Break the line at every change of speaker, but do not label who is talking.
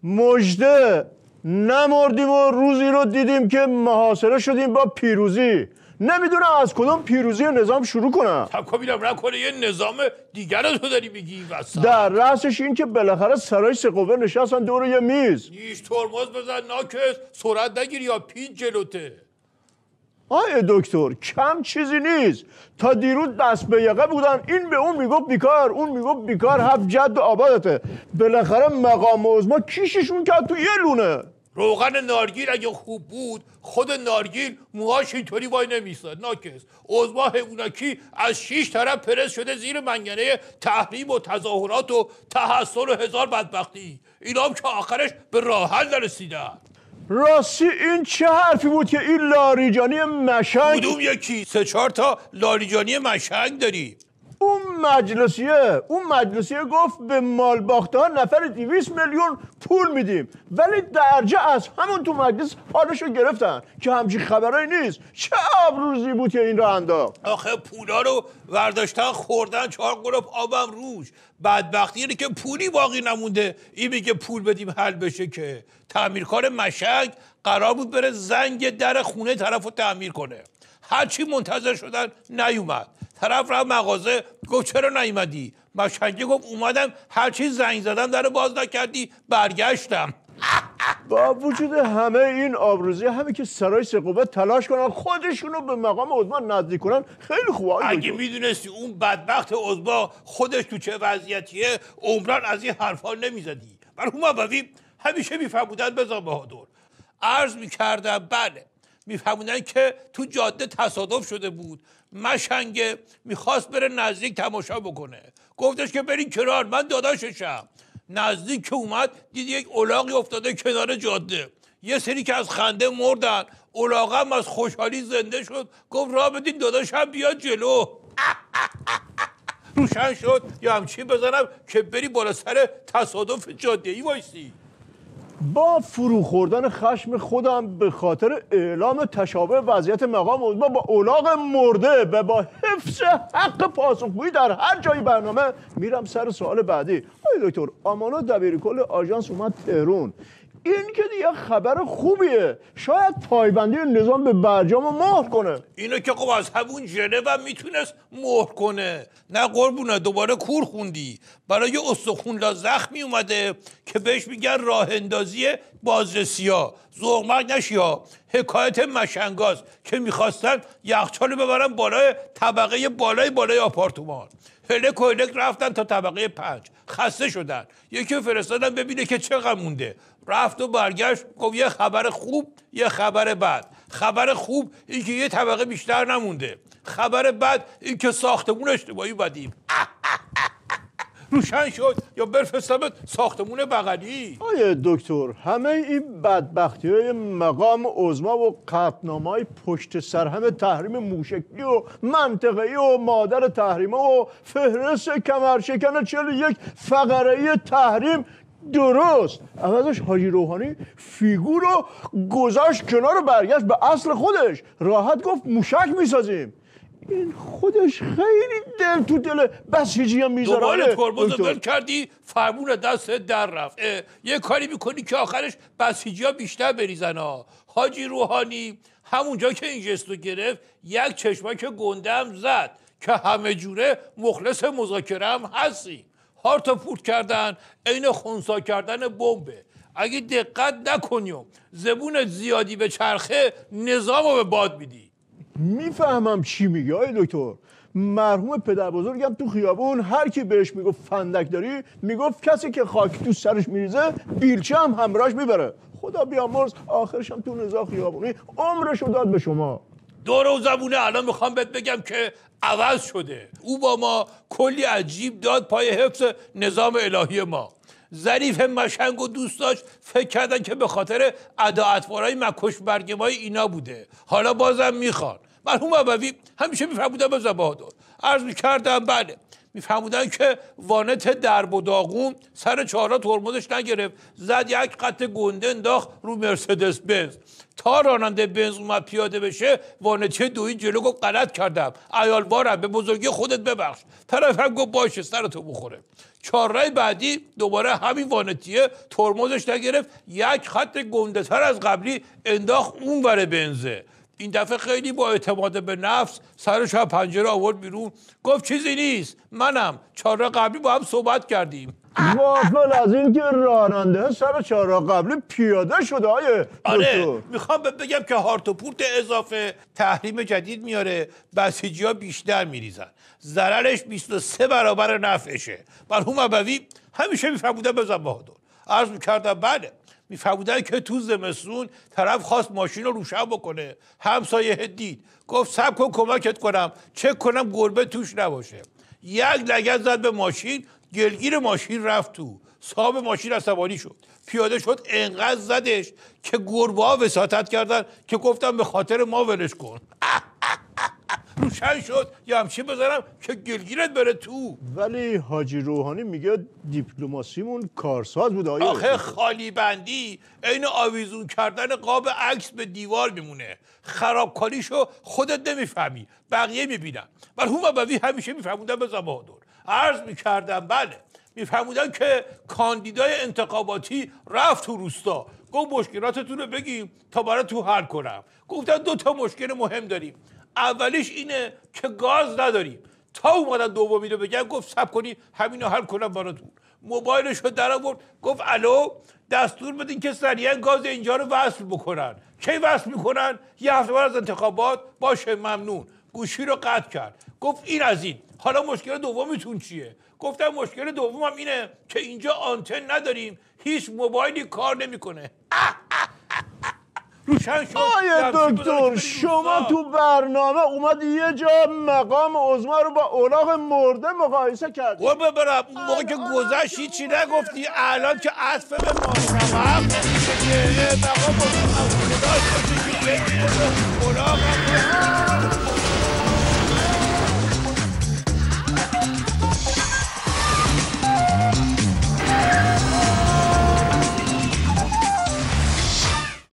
مژده نمردیم و روزی رو دیدیم که محاصره شدیم با پیروزی. نمیدونم از کدوم پیروزی نظام شروع کنم.
خب ببینم نکنه یه نظام دیگر رو تو داری میگی وسط.
در رأسش این که بالاخره سرای سه قوه نشستن دور یه میز.
نیش ترمز بزن ناکس، سرعت نگیری یا پیچ جلوته.
آیه دکتر کم چیزی نیست. تا دیروز دست به یقه بودن، این به اون میگفت بیکار، اون میگفت بیکار، هفت جد و آبادته. بالاخره مقام عظما کیششون کرد تو یه لونه.
روغن نارگیل اگه خوب بود خود نارگیل موهاش اینطوری وای نمیستاد. ناکس عظما حیوانکی از 6 طرف پرس شده زیر منگنه تحریم و تظاهرات و تحصن و هزار بدبختی. اینا هم که آخرش به راه حل نرسیدن.
راستی این چه حرفی بود که این لاریجانی مشنگ؟
کدوم یکی؟ 3-4 تا لاریجانی مشنگ داری.
اون مجلسیه گفت به مالباخته ها نفر 200 میلیون پول میدیم، ولی درجه از همون تو مجلس حالشو گرفتن که همچین خبرایی نیست. چه آبروزی بود که این را انداخت.
آخه پولا رو ورداشتن خوردن 4 قلوب آبم روش. بدبختی اینه که پولی باقی نمونده. این میگه پول بدیم حل بشه. که تعمیرکار مشنگ قرار بود بره زنگ در خونه طرف رو تعمیر کنه. هرچی منتظر شدن نیومد. طرف رفت مغازه گفت چرا نیومدی؟ مشنگی گفت اومدم هرچی زنگ زدم در باز نکردی برگشتم.
با وجود همه این آبروزی، همه که سرای سه قوه تلاش کنن خودشونو به مقام عظما نزدیک کنن خیلی خوبه.
اگه میدونستی اون بدبخت عظما خودش تو چه وضعیتیه عمران از این حرفا نمیزدی. مرحوم ابوی همیشه میفهمودن بزن بهادر. عرض میکردم بله میفهموندن که تو جاده تصادف شده بود. مشنگه میخواست بره نزدیک تماشا بکنه. گفتش که برین کنار من داداششم. نزدیک که اومد دید یک الاغی افتاده کنار جاده. یه سری که از خنده مردن. الاغ هم از خوشحالی زنده شد. گفت راه بدین داداشم بیاد جلو. روشن شد یا همچین بزنم که بری بالا سر تصادف جاده‌ای وایسی.
با فرو خوردن خشم خودم به خاطر اعلام تشابه وضعیت مقام عظما با الاغ مرده و با حفظ حق پاسخگویی در هر جای برنامه میرم سر سوال بعدی. آقای دکتر آمانا دبیرکل آژانس اومد تهران. این که دیگه خبر خوبیه. شاید پایبندی نظام به برجام مهر کنه.
اینو که خب از همون ژنو هم میتونست مهر کنه. نه قربونه دوباره کور خوندی. برای استخونلا زخمی اومده که بهش میگن راه اندازی بازرسیا. ذوق‌مرگ نشیا. حکایت مشنگاست که میخواستن یخچال ببرن بالای طبقه بالای آپارتمان. هلک و هلک رفتن تا طبقه 5. خسته شدن. یکی فرستادن ببینه که چقدر مونده. رفت و برگشت گفت یه خبر خوب یه خبر بد. خبر خوب این که یه طبقه بیشتر نمونده. خبر بد این که ساختمون اشتباهی بدیم. روشن شد یا برفرستمت ساختمون بغلی.
آیه دکتر همه این بدبختی های مقام عظما و قطعنامه‌های پشت سر همه تحریم موشکی و منطقه‌ای و مادر تحریم و فهرست کمرشکن 41 فقره‌ای تحریم درست. عوضش حاجی روحانی فیگور رو گذاشت کنار برگشت به اصل خودش. راحت گفت موشک میسازیم. این خودش خیلی دل تو دل بسیجی هم میذاره.
دوباره ترمز ول کردی فرمون دست در رفت. یه کاری میکنی که آخرش بسیجی ها بیشتر بریزن ها. حاجی روحانی همونجا که این جستو گرفت یک چشمک گنده هم زد که همه جوره مخلص مذاکره هم هستی. هارتو پورت کردن عین خنثی کردن بمبه. اگه دقت نکنیم زبونت زیادی به چرخه نظامو به باد میدی.
میفهمم چی میگی آقای دکتر. مرحوم پدر بزرگم تو خیابون هر کی بهش میگفت فندک داری میگفت کسی که خاک تو سرش میریزه بیلچه هم همراهش میبره. خدا بیامرز آخرش هم تو نزاع خیابونی عمرشو داد به شما.
دور و زبونه الان میخوام بهت بگم که عوض شده. او با ما کلی عجیب داد پای حفظ نظام الهی ما. ظریف مشنگ و دوست داشت فکر کردن که به خاطر ادا-اطوارهای مکش برگمای اینا بوده. حالا بازم میخوان. مرحوم ابوی همیشه میفرمودن بزن بهادر. عرض میکردم بله میفهمودن که وانت درب و داغون سر چهارراه ترمزش نگرفت، زد یک قطع گنده انداخت رو مرسدس بنز. تا راننده بنز اومد پیاده بشه، وانتی دوید جلو گفت غلط کردم، عیال بارم، به بزرگی خودت ببخش. طرف هم گفت باشه سرتو بخوره. چهارراه بعدی دوباره همین وانتیه ترمزش نگرفت، یک خط گنده تر از قبلی انداخت اون ور بنزه. این دفعه خیلی با اعتماد به نفس سرش از پنجره آورد بیرون، گفت چیزی نیست، منم، چهارراه قبلی با هم صحبت کردیم.
غافل از این که راننده سر چهارراه قبلی پیاده شده.
آره، میخوام بگم که هارت و پورت اضافه تحریم جدید میاره، بسیجی ها بیشتر میریزن، ضررش 23 برابر نفعشه. مرحوم ابوی همیشه میفرمودن بزن بهادر. عرض میکردم بله، میفرمودن که تو زمستون طرف خواست ماشین رو روشن بکنه، همسایه دید، گفت صبر کن کمکت کنم، چک کنم گربه توش نباشه. یک لگد زد به ماشین، گلگیر ماشین رفت تو. صاحب ماشین عصبانی شد، پیاده شد، انقدر زدش که گربه ها وساطت کردن که گفتم به خاطر ما ولش کن. روشن شد یا همچین بذارم که گلگیرت بره تو.
ولی حاجی روحانی میگه دیپلماسیمون کارساز بود.
آخه خالی بندی عین آویزون کردن قاب عکس به دیوار میمونه، خرابکاریشو خودت نمیفهمی، بقیه میبینن. مرحوم ابوی همیشه میفهموندن بزن بهادر. عرض میکردم بله، میفهمودن که کاندیدای انتخاباتی رفت تو روستا، گفت مشکلاتتون رو بگیم تا برای تو حل کنم. گفتن 2 تا مشکل مهم داریم، اولیش اینه که گاز نداریم. تا اومدن دومی رو بگن، گفت صبر کنی همینو حل کنم براتون. موبایلش رو در آورد، گفت الو، دستور بدین که سریعا گاز اینجا رو وصل بکنن. کی وصل میکنن؟ یه هفته بعد از انتخابات. باشه ممنون. گوشی رو قطع کرد. گفت این از این. حالا مشکل دومیتون چیه؟ گفتم مشکل دومم اینه که اینجا آنتن نداریم، هیچ موبایلی کار نمیکنه. روشن شد.
دکتر شما تو برنامه اومد یه جا مقام عظما رو با الاغ مرده مقایسه کردی.
قربه برم، اون موقع که گذشت چی نگفتی، الان که عطف به ماسمق مقام عظما الاغ